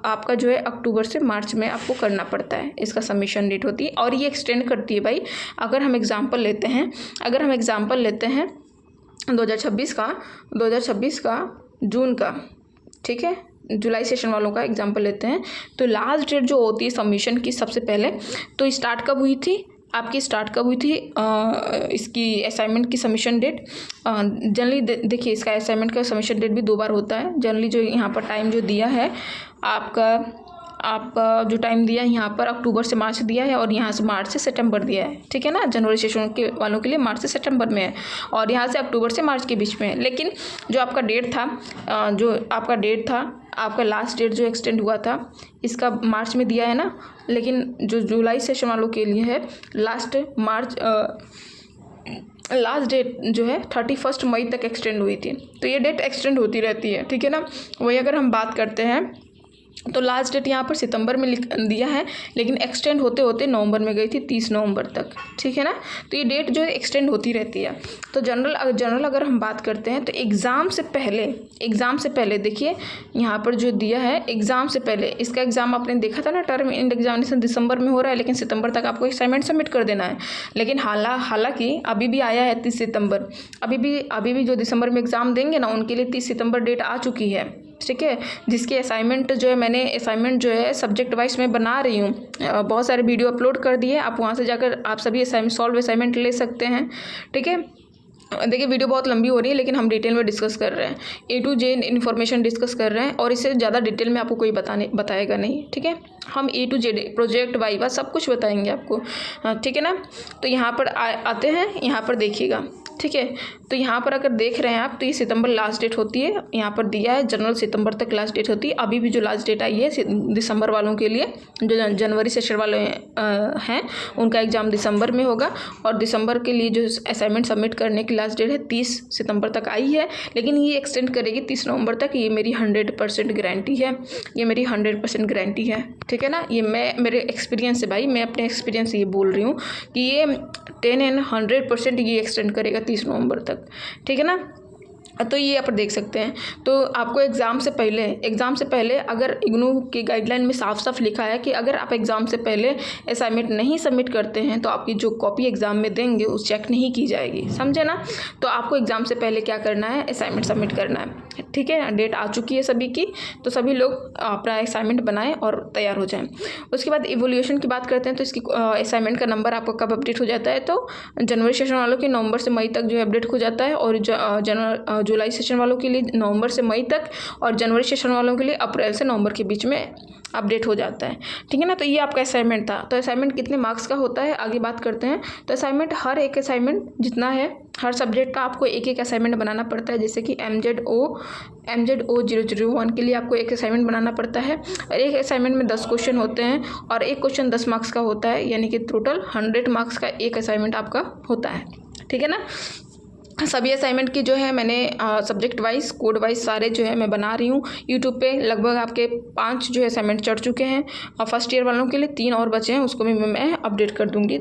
आपका जो है अक्टूबर से मार्च में आपको करना पड़ता है, इसका सबमिशन डेट होती है। और ये एक्सटेंड करती है भाई। अगर हम एग्ज़ाम्पल लेते हैं 2026 का जून का, ठीक है, जुलाई सेशन वालों का एग्जाम्पल लेते हैं, तो लास्ट डेट जो होती है सबमिशन की सबसे पहले, तो स्टार्ट कब हुई थी आपकी, इसकी असाइनमेंट की सबमिशन डेट। जनरली देखिए, इसका असाइनमेंट का सबमिशन डेट भी 2 बार होता है। जनरली जो यहाँ पर टाइम जो दिया है आपका आप जो टाइम दिया है यहाँ पर अक्टूबर से मार्च दिया है और यहाँ से मार्च से सितंबर दिया है, ठीक है ना। जनवरी सेशन के वालों के लिए मार्च से सितंबर में है और यहाँ से अक्टूबर से मार्च के बीच में है। लेकिन जो आपका डेट था, आपका लास्ट डेट जो एक्सटेंड हुआ था इसका मार्च में दिया है ना, लेकिन जो जुलाई सेशन वालों के लिए है लास्ट डेट जो है 31 मई तक एक्सटेंड हुई थी। तो ये डेट एक्सटेंड होती रहती है, ठीक है ना। वही अगर हम बात करते हैं तो लास्ट डेट यहाँ पर सितंबर में दिया है, लेकिन एक्सटेंड होते होते नवंबर में गई थी 30 नवंबर तक, ठीक है ना। तो ये डेट जो है एक्सटेंड होती रहती है। तो जनरल अगर हम बात करते हैं तो एग्ज़ाम से पहले देखिए यहाँ पर जो दिया है एग्ज़ाम से पहले, इसका एग्ज़ाम आपने देखा था ना, टर्म एंड एग्जामिनेशन दिसंबर में हो रहा है, लेकिन सितंबर तक आपको असाइनमेंट सबमिट कर देना है। लेकिन हालांकि अभी भी आया है 30 सितंबर, अभी भी जो दिसंबर में एग्ज़ाम देंगे ना उनके लिए 30 सितंबर डेट आ चुकी है, ठीक है। जिसके असाइनमेंट जो है मैंने सब्जेक्ट वाइज में बना रही हूँ, बहुत सारे वीडियो अपलोड कर दिए, आप वहाँ से जाकर आप सभी असाइनमेंट ले सकते हैं, ठीक है। देखिए वीडियो बहुत लंबी हो रही है, लेकिन हम डिटेल में डिस्कस कर रहे हैं, A to Z information discuss कर रहे हैं और इससे ज़्यादा डिटेल में आपको कोई बताएगा नहीं, ठीक है। हम A to Z project viva सब कुछ बताएंगे आपको, ठीक है ना। तो यहाँ पर आते हैं, यहाँ पर देखिएगा, ठीक है। तो यहाँ पर अगर देख रहे हैं आप तो ये सितंबर लास्ट डेट होती है, यहाँ पर दिया है जनरल सितंबर तक लास्ट डेट होती है। अभी भी जो लास्ट डेट आई है दिसंबर वालों के लिए, जो जनवरी सेशन वाले हैं उनका एग्ज़ाम दिसंबर में होगा और दिसंबर के लिए जो असाइनमेंट सबमिट करने की लास्ट डेट है 30 सितंबर तक आई है, लेकिन ये एक्सटेंड करेगी 30 नवंबर तक। ये मेरी 100% गारंटी है, ये मेरी 100% गारंटी है, ठीक है ना। ये मेरे एक्सपीरियंस से भाई, मैं अपने एक्सपीरियंस से ये बोल रही हूँ कि ये 10 एंड 100% ये एक्सटेंड करेगा 30 नवंबर तक, ठीक है ना। तो ये आप देख सकते हैं। तो आपको एग्ज़ाम से पहले अगर इग्नू की गाइडलाइन में साफ साफ लिखा है कि अगर आप एग्ज़ाम से पहले असाइनमेंट नहीं सबमिट करते हैं तो आपकी जो कॉपी एग्ज़ाम में देंगे उस चेक नहीं की जाएगी, समझे ना। तो आपको एग्ज़ाम से पहले क्या करना है, असाइनमेंट सबमिट करना है, ठीक है। डेट आ चुकी है सभी की, तो सभी लोग अपना असाइनमेंट बनाएं और तैयार हो जाएं। उसके बाद इवोल्यूशन की बात करते हैं तो इसकी असाइनमेंट का नंबर आपको कब अपडेट हो जाता है, तो जनवरी सेशन वालों की नवंबर से मई तक जो है अपडेट हो जाता है और जुलाई सेशन वालों के लिए नवंबर से मई तक और जनवरी सेशन वालों के लिए अप्रैल से नवंबर के बीच में अपडेट हो जाता है, ठीक है ना। तो ये आपका असाइनमेंट था। तो असाइनमेंट कितने मार्क्स का होता है आगे बात करते हैं। तो असाइनमेंट हर एक असाइनमेंट जितना है, हर सब्जेक्ट का आपको एक असाइनमेंट बनाना पड़ता है। जैसे कि MZO 001 के लिए आपको एक असाइनमेंट बनाना पड़ता है और एक असाइनमेंट में 10 क्वेश्चन होते हैं और एक क्वेश्चन 10 मार्क्स का होता है, यानी कि टोटल 100 मार्क्स का एक असाइनमेंट आपका होता है, ठीक है ना। सभी असाइनमेंट की जो है मैंने सब्जेक्ट वाइज कोड वाइज सारे जो है मैं बना रही हूँ। यूट्यूब पे लगभग आपके 5 जो है असाइनमेंट चढ़ चुके हैं और फर्स्ट ईयर वालों के लिए 3 और बचे हैं, उसको भी मैं अपडेट कर दूँगी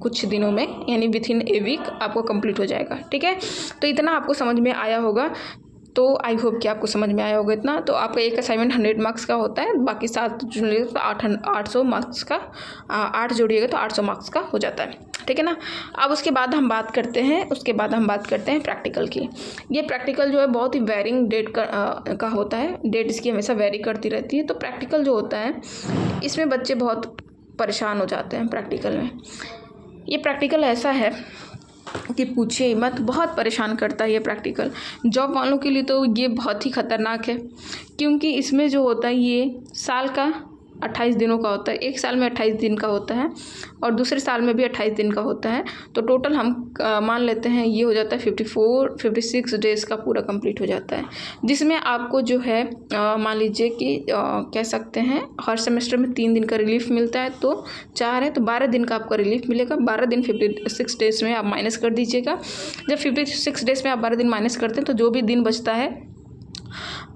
कुछ दिनों में, यानी विथिन ए वीक आपको कंप्लीट हो जाएगा, ठीक है। तो इतना आपको समझ में आया होगा, तो आई होप कि आपको समझ में आया होगा इतना। तो आपका एक असाइनमेंट 100 मार्क्स का होता है, बाकी 7 जोड़िएगा तो 800 मार्क्स का, 8 जोड़िएगा तो 800 मार्क्स का हो जाता है, ठीक है ना। अब उसके बाद हम बात करते हैं प्रैक्टिकल की। ये प्रैक्टिकल जो है बहुत ही वेरिंग डेट का होता है, डेट इसकी हमेशा वेरी करती रहती है। तो प्रैक्टिकल जो होता है इसमें बच्चे बहुत परेशान हो जाते हैं प्रैक्टिकल में। ये प्रैक्टिकल ऐसा है कि पूछिए मत, बहुत परेशान करता है ये प्रैक्टिकल। जॉब वालों के लिए तो ये बहुत ही ख़तरनाक है, क्योंकि इसमें जो होता है ये साल का 28 दिनों का होता है। एक साल में 28 दिन का होता है और दूसरे साल में भी 28 दिन का होता है। तो टोटल हम मान लेते हैं ये हो जाता है 56 डेज़ का पूरा कंप्लीट हो जाता है, जिसमें आपको जो है मान लीजिए कि कह सकते हैं हर सेमेस्टर में 3 दिन का रिलीफ मिलता है, तो 4 है तो 12 दिन का आपका रिलीफ मिलेगा। 12 दिन 56 डेज़ में आप माइनस कर दीजिएगा। जब 56 डेज़ में आप 12 दिन माइनस करते हैं तो जो भी दिन बचता है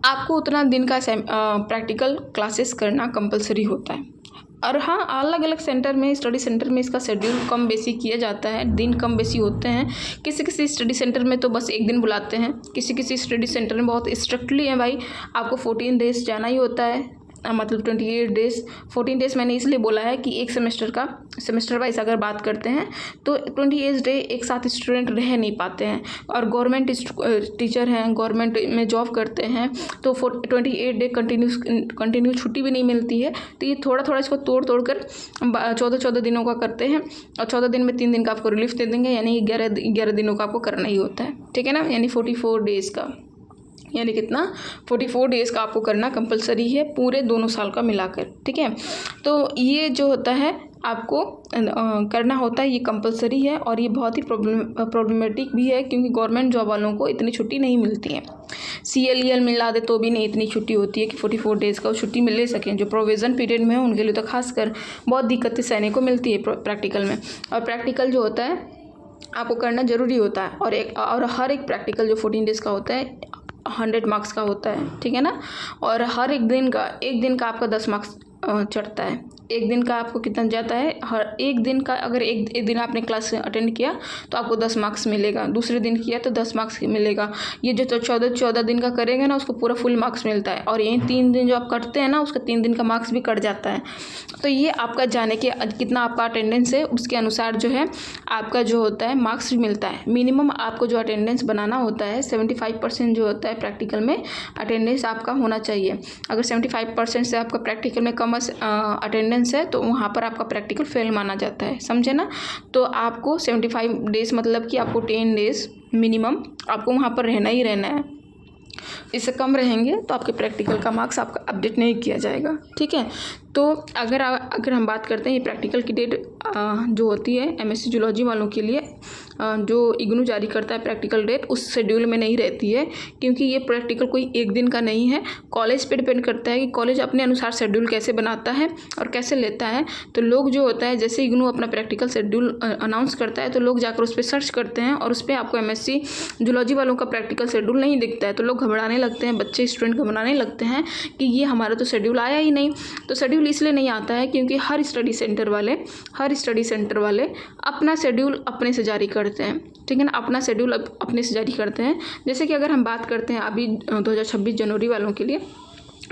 आपको उतना दिन का प्रैक्टिकल क्लासेस करना कंपलसरी होता है। और हाँ, अलग अलग सेंटर में, स्टडी सेंटर में इसका शेड्यूल कम बेसी किया जाता है, दिन कम बेसी होते हैं। किसी स्टडी सेंटर में तो बस एक दिन बुलाते हैं, किसी स्टडी सेंटर में बहुत स्ट्रिक्टली है भाई, आपको 14 डेज़ जाना ही होता है, मतलब 28 डेज़। 14 डेज़ मैंने इसलिए बोला है कि एक सेमेस्टर वाइज अगर बात करते हैं तो 28 डे एक साथ स्टूडेंट रह नहीं पाते हैं। और गवर्नमेंट टीचर हैं, गवर्नमेंट में जॉब करते हैं, तो 28 डे कंटिन्यू छुट्टी भी नहीं मिलती है। तो ये थोड़ा इसको तोड़ कर 14 दिनों का करते हैं और 14 दिन में 3 दिन का आपको रिलीफ दे देंगे, यानी 11 दिनों का आपको करना ही होता है, ठीक है ना। यानी 44 डेज़ का, यानी कितना 44 डेज़ का आपको करना कंपलसरी है पूरे दोनों साल का मिलाकर, ठीक है। तो ये जो होता है आपको करना होता है, ये कंपलसरी है और ये बहुत ही प्रॉब्लमेटिक भी है क्योंकि गवर्नमेंट जॉब वालों को इतनी छुट्टी नहीं मिलती है। CLEL मिला दे तो भी नहीं इतनी छुट्टी होती है कि 44 डेज़ का छुट्टी मिल ले सकें। जो प्रोविज़न पीरियड में है उनके लिए तो खासकर बहुत दिक्कतें सहने को मिलती है प्रैक्टिकल में। और प्रैक्टिकल जो होता है आपको करना ज़रूरी होता है और हर एक प्रैक्टिकल जो 14 डेज़ का होता है 100 मार्क्स का होता है, ठीक है ना। और हर एक दिन का आपका 10 मार्क्स चढ़ता है। एक दिन का आपको कितना जाता है, हर एक दिन का अगर एक दिन आपने क्लास अटेंड किया तो आपको 10 मार्क्स मिलेगा, दूसरे दिन किया तो 10 मार्क्स मिलेगा। ये जो 14 दिन का करेंगे ना उसको पूरा फुल मार्क्स मिलता है। और यही 3 दिन जो आप करते हैं ना उसका 3 दिन का मार्क्स भी कट जाता है। तो ये आपका जाने के कितना आपका अटेंडेंस है उसके अनुसार जो है आपका जो होता है मार्क्स भी मिलता है। मिनिमम आपको जो अटेंडेंस बनाना होता है 75% जो होता है प्रैक्टिकल में अटेंडेंस आपका होना चाहिए। अगर 75% से आपका प्रैक्टिकल में कम अटेंडेंस है तो वहाँ पर आपका प्रैक्टिकल फेल माना जाता है, समझे ना। तो आपको 75 डेज़ मतलब कि आपको 10 डेज़ मिनिमम आपको वहाँ पर रहना ही रहना है। इससे कम रहेंगे तो आपके प्रैक्टिकल का मार्क्स आपका अपडेट नहीं किया जाएगा, ठीक है। तो अगर हम बात करते हैं ये प्रैक्टिकल की डेट जो होती है MSc जूलॉजी वालों के लिए जो इग्नू जारी करता है प्रैक्टिकल डेट उस शेड्यूल में नहीं रहती है क्योंकि ये प्रैक्टिकल कोई एक दिन का नहीं है। कॉलेज पे डिपेंड करता है कि कॉलेज अपने अनुसार शेड्यूल कैसे बनाता है और कैसे लेता है। तो लोग जो होता है जैसे इग्नू अपना प्रैक्टिकल शेड्यूल अनाउंस करता है तो लोग जाकर उस पर सर्च करते हैं और उस पर आपको MSc जूलॉजी वालों का प्रैक्टिकल शेड्यूल नहीं दिखता है। तो लोग घबराने लगते हैं, बच्चे स्टूडेंट घबराने लगते हैं कि ये हमारा तो शेड्यूल आया ही नहीं। तो शेड्यूल इसलिए नहीं आता है क्योंकि हर स्टडी सेंटर वाले अपना शेड्यूल अपने से जारी करते हैं, ठीक है ना। अपना शेड्यूल अपने से जारी करते हैं। जैसे कि अगर हम बात करते हैं अभी 2026 जनवरी वालों के लिए,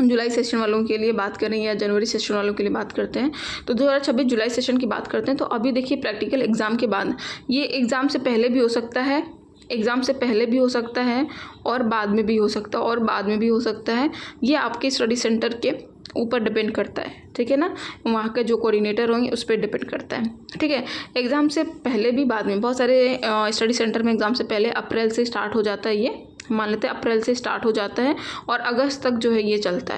जुलाई सेशन वालों के लिए बात करें या जनवरी सेशन वालों के लिए बात करते हैं तो 2026 जुलाई सेशन की बात करते हैं। तो अभी देखिए प्रैक्टिकल एग्ज़ाम के बाद ये एग्ज़ाम से पहले भी हो सकता है और बाद में भी हो सकता है ये आपके स्टडी सेंटर के ऊपर डिपेंड करता है, ठीक है ना। वहाँ के जो कोऑर्डिनेटर होंगे उस पर डिपेंड करता है, ठीक है। एग्ज़ाम से पहले भी बाद में बहुत सारे स्टडी सेंटर में एग्ज़ाम से पहले अप्रैल से स्टार्ट हो जाता है, ये मान लेते हैं अप्रैल से स्टार्ट हो जाता है और अगस्त तक जो है ये चलता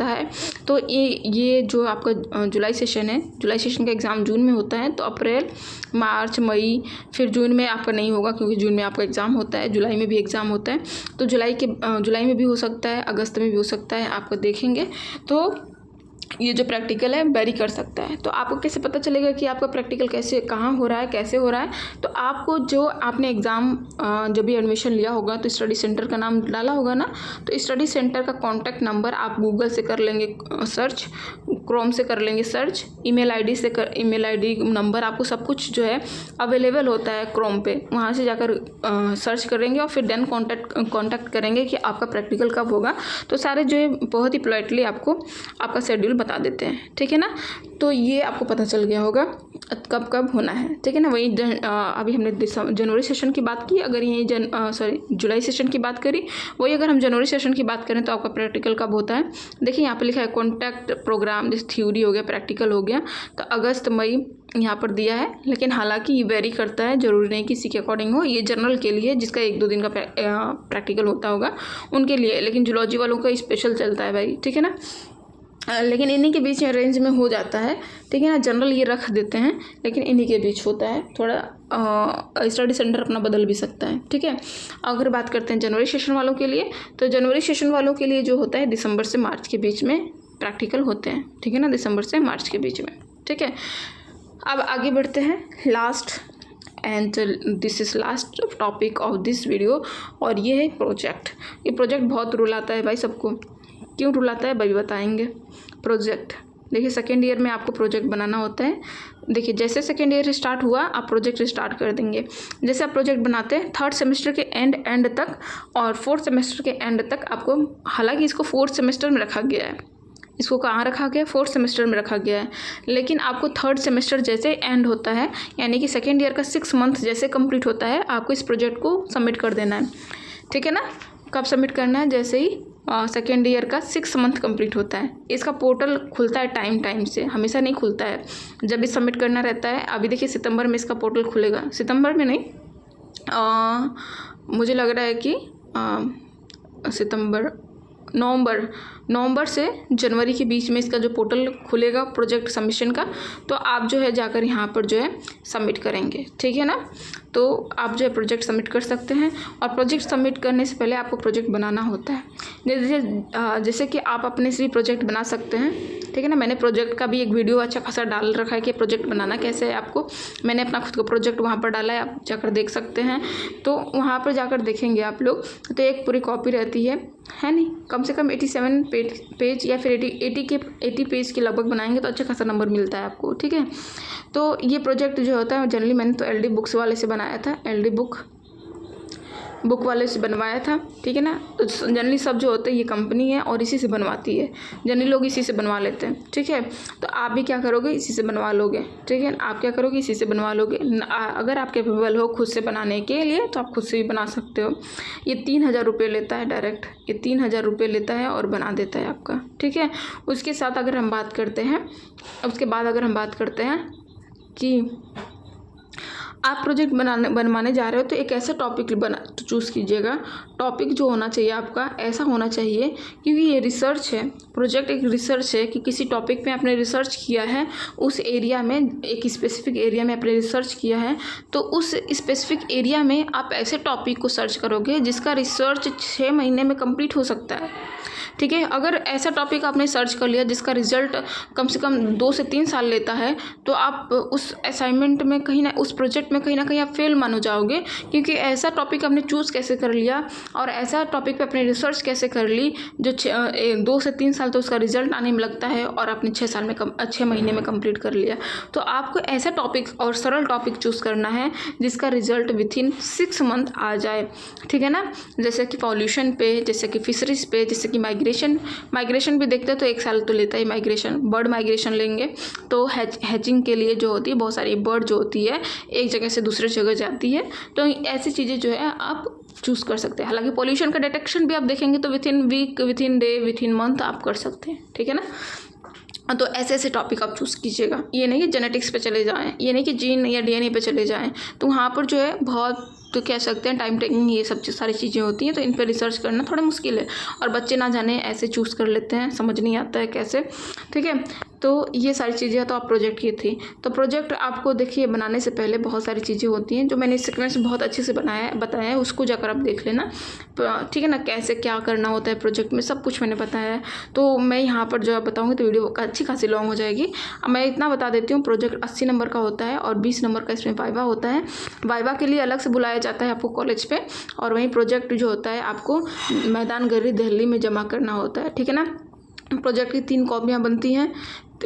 है। तो ये जो आपका जुलाई सेशन है, जुलाई सेशन का एग्ज़ाम जून में होता है। तो अप्रैल, मार्च, मई, फिर जून में आपका नहीं होगा क्योंकि जून में आपका एग्ज़ाम होता है, जुलाई में भी एग्ज़ाम होता है। तो जुलाई में भी हो सकता है, अगस्त में भी हो सकता है, आपको देखेंगे। तो ये जो प्रैक्टिकल है वेरी कर सकता है। तो आपको कैसे पता चलेगा कि आपका प्रैक्टिकल कहाँ हो रहा है, कैसे हो रहा है। तो आपको जो आपने एग्ज़ाम जब भी एडमिशन लिया होगा तो स्टडी सेंटर का नाम डाला होगा ना, तो स्टडी सेंटर का कॉन्टैक्ट नंबर आप गूगल से कर लेंगे सर्च, क्रोम से कर लेंगे सर्च, ईमेल आईडी नंबर आपको सब कुछ जो है अवेलेबल होता है क्रोम पे, वहाँ से जाकर सर्च करेंगे और फिर देन कॉन्टैक्ट करेंगे कि आपका प्रैक्टिकल कब होगा। तो सारे जो है बहुत ही पोलाइटली आपको आपका शेड्यूल बता देते हैं, ठीक है ना। तो ये आपको पता चल गया होगा कब होना है, ठीक है ना। वही अभी हमने जनवरी सेशन की बात की, अगर ये जुलाई सेशन की बात करी, वही अगर हम जनवरी सेशन की बात करें तो आपका प्रैक्टिकल कब होता है। देखिए यहाँ पे लिखा है कॉन्टैक्ट प्रोग्राम, जैसे थ्योरी हो गया, प्रैक्टिकल हो गया, तो अगस्त मई यहाँ पर दिया है। लेकिन हालांकि ये वेरी करता है, ज़रूरी नहीं किसी के अकॉर्डिंग हो। ये जनरल के लिए जिसका 1-2 दिन का प्रैक्टिकल होता होगा उनके लिए, लेकिन जूलॉजी वालों का स्पेशल चलता है भाई, ठीक है ना। लेकिन इन्हीं के बीच में रेंज में हो जाता है, ठीक है ना। जनरल ये रख देते हैं लेकिन इन्हीं के बीच होता है, थोड़ा स्टडी सेंटर अपना बदल भी सकता है, ठीक है। अगर बात करते हैं जनवरी सेशन वालों के लिए, तो जनवरी सेशन वालों के लिए जो होता है दिसंबर से मार्च के बीच में प्रैक्टिकल होते हैं, ठीक है ना, दिसंबर से मार्च के बीच में, ठीक है। अब आगे बढ़ते हैं, last and this is last topic of this video, और ये है प्रोजेक्ट। ये प्रोजेक्ट बहुत रुलाता है भाई सबको। क्यों रुलाता है भाई बताएंगे। प्रोजेक्ट देखिए, सेकेंड ईयर में आपको प्रोजेक्ट बनाना होता है। देखिए जैसे सेकेंड ईयर स्टार्ट हुआ आप प्रोजेक्ट स्टार्ट कर देंगे। जैसे आप प्रोजेक्ट बनाते हैं थर्ड सेमेस्टर के एंड तक और फोर्थ सेमेस्टर के एंड तक आपको, हालांकि इसको फोर्थ सेमेस्टर में रखा गया है, इसको कहाँ रखा गया है, फोर्थ सेमेस्टर में रखा गया है। लेकिन आपको थर्ड सेमेस्टर जैसे एंड होता है, यानी कि सेकेंड ईयर का 6 मंथ जैसे कंप्लीट होता है, आपको इस प्रोजेक्ट को सबमिट कर देना है, ठीक है ना। कब सबमिट करना है, जैसे ही सेकेंड ईयर का 6 मंथ कंप्लीट होता है। इसका पोर्टल खुलता है टाइम से, हमेशा नहीं खुलता है, जब भी सबमिट करना रहता है। अभी देखिए सितंबर में इसका पोर्टल खुलेगा, सितंबर में नहीं, मुझे लग रहा है कि नवंबर से जनवरी के बीच में इसका जो पोर्टल खुलेगा प्रोजेक्ट सबमिशन का, तो आप जो है जाकर यहाँ पर जो है सबमिट करेंगे, ठीक है ना। तो आप जो है प्रोजेक्ट सबमिट कर सकते हैं। और प्रोजेक्ट सबमिट करने से पहले आपको प्रोजेक्ट बनाना होता है। जैसे कि आप अपने से भी प्रोजेक्ट बना सकते हैं, ठीक है ना। मैंने प्रोजेक्ट का भी एक वीडियो अच्छा खासा डाल रखा है कि प्रोजेक्ट बनाना कैसे है आपको। मैंने अपना खुद का प्रोजेक्ट वहाँ पर डाला है, आप जाकर देख सकते हैं। तो वहाँ पर जाकर देखेंगे आप लोग, तो एक पूरी कॉपी रहती है नहीं, कम से कम 87 पेज या फिर 80 पेज के लगभग बनाएंगे तो अच्छा खासा नंबर मिलता है आपको, ठीक है। तो ये प्रोजेक्ट जो होता है जनरली मैंने तो LD बुक्स वाले से बनाया था, LD बुक वाले से बनवाया था, ठीक है ना। तो जनरली सब जो होते हैं ये कंपनी है और इसी से बनवाती है, जनरली लोग इसी से बनवा लेते हैं, ठीक है। तो आप भी क्या करोगे, इसी से बनवा लोगे, ठीक है। आप क्या करोगे, इसी से बनवा लोगे। अगर आप कैपेबल हो खुद से बनाने के लिए तो आप खुद से भी बना सकते हो। ये 3000 रुपये लेता है डायरेक्ट, ये 3000 रुपये लेता है और बना देता है आपका, ठीक है। उसके साथ अगर हम बात करते हैं, उसके बाद अगर हम बात करते हैं कि आप प्रोजेक्ट बनवाने जा रहे हो तो एक ऐसा टॉपिक चूज़ कीजिएगा। टॉपिक जो होना चाहिए आपका ऐसा होना चाहिए, क्योंकि ये रिसर्च है, प्रोजेक्ट एक रिसर्च है कि किसी टॉपिक में आपने रिसर्च किया है, उस एरिया में एक स्पेसिफिक एरिया में आपने रिसर्च किया है, तो उस स्पेसिफिक एरिया में आप ऐसे टॉपिक को सर्च करोगे जिसका रिसर्च 6 महीने में कंप्लीट हो सकता है, ठीक है। अगर ऐसा टॉपिक आपने सर्च कर लिया जिसका रिजल्ट कम से कम 2 से 3 साल लेता है, तो आप उस असाइनमेंट में कहीं ना, उस प्रोजेक्ट में कहीं ना कहीं आप फेल मानो जाओगे, क्योंकि ऐसा टॉपिक आपने चूज़ कैसे कर लिया और ऐसा टॉपिक पे अपनी रिसर्च कैसे कर ली जो 2 से 3 साल तो उसका रिजल्ट आने में लगता है और आपने 6 महीने में कंप्लीट कर लिया। तो आपको ऐसा टॉपिक और सरल टॉपिक चूज़ करना है जिसका रिजल्ट विथिन 6 मंथ आ जाए, ठीक है ना। जैसे कि पॉल्यूशन पे, जैसे कि फिशरीज पे, जैसे कि माइग्रेशन भी देखते हैं तो 1 साल तो लेता है माइग्रेशन। बर्ड माइग्रेशन लेंगे तो हैचिंग के लिए जो होती है, बहुत सारी बर्ड जो होती है एक जगह से दूसरे जगह जाती है, तो ऐसी चीज़ें जो है आप चूज़ कर सकते हैं। हालांकि पॉल्यूशन का डिटेक्शन भी आप देखेंगे तो within week, within day, within month आप कर सकते हैं, ठीक है ना। तो ऐसे ऐसे टॉपिक आप चूज़ कीजिएगा। ये नहीं कि जेनेटिक्स पे चले जाएं, ये नहीं कि जीन या DNA पे चले जाएं, तो वहाँ पर जो है बहुत तो कह सकते हैं टाइम टेकिंग ये सब सारी चीज़ें होती हैं, तो इन पर रिसर्च करना थोड़ा मुश्किल है और बच्चे ना जाने ऐसे चूज़ कर लेते हैं, समझ नहीं आता है कैसे, ठीक है। तो ये सारी चीज़ें तो आप प्रोजेक्ट की थी। तो प्रोजेक्ट आपको देखिए बनाने से पहले बहुत सारी चीज़ें होती हैं जो मैंने सीक्वेंस बहुत अच्छे से बताया है, उसको जाकर आप देख लेना, ठीक है ना। कैसे क्या करना होता है प्रोजेक्ट में सब कुछ मैंने बताया है। तो मैं यहाँ पर जो बताऊँगी तो वीडियो अच्छी खासी लॉन्ग हो जाएगी। अब मैं इतना बता देती हूँ, प्रोजेक्ट 80 नंबर का होता है और 20 नंबर का इसमें वाइवा होता है। वाइवा के लिए अलग से बुलाया जाता है आपको कॉलेज पे, और वहीं प्रोजेक्ट जो होता है आपको मैदान गढ़ी दिल्ली में जमा करना होता है, ठीक है ना। प्रोजेक्ट की 3 कॉपियाँ बनती हैं।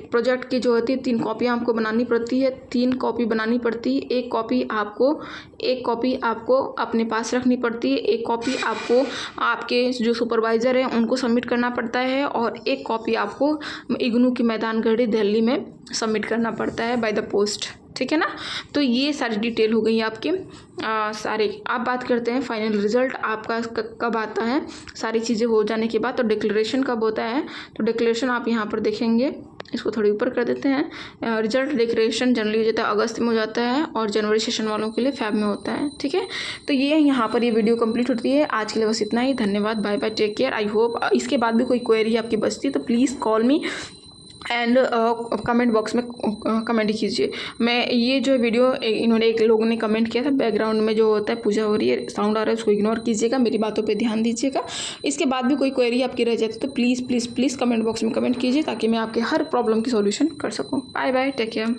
प्रोजेक्ट की जो होती है 3 कॉपियाँ आपको बनानी पड़ती है, 3 कॉपी बनानी पड़ती है। एक कॉपी आपको अपने पास रखनी पड़ती है, एक कॉपी आपको आपके जो सुपरवाइज़र हैं उनको सबमिट करना पड़ता है, और एक कॉपी आपको इग्नू की मैदान गढ़ी दिल्ली में सबमिट करना पड़ता है बाय द पोस्ट, ठीक है ना। तो ये सारी डिटेल हो गई आपके सारे। आप बात करते हैं फाइनल रिजल्ट आपका कब आता है, सारी चीज़ें हो जाने के बाद। तो डिक्लेरेशन कब होता है, तो डिक्लेरेशन आप यहाँ पर देखेंगे, इसको थोड़ी ऊपर कर देते हैं। रिजल्ट डिक्लेरेशन जनरली हो जाता है अगस्त में हो जाता है और जनवरी सेशन वालों के लिए फेब में होता है, ठीक है। तो ये यहाँ पर ये वीडियो कंप्लीट होती है। आज के लिए बस इतना ही। धन्यवाद, bye bye, take care. I hope इसके बाद भी कोई क्वेरी आपकी बचती है तो please call me and comment box में कमेंट कीजिए। मैं ये जो वीडियो इन्होंने एक लोगों ने कमेंट किया था, बैकग्राउंड में जो होता है पूजा हो रही है, साउंड आ रहा है, उसको इग्नोर कीजिएगा, मेरी बातों पे ध्यान दीजिएगा। इसके बाद भी कोई क्वेरी आपकी रह जाती है तो please please please comment box में कमेंट कीजिए ताकि मैं आपके हर प्रॉब्लम की सॉल्यूशन कर सकूँ। Bye bye, take care.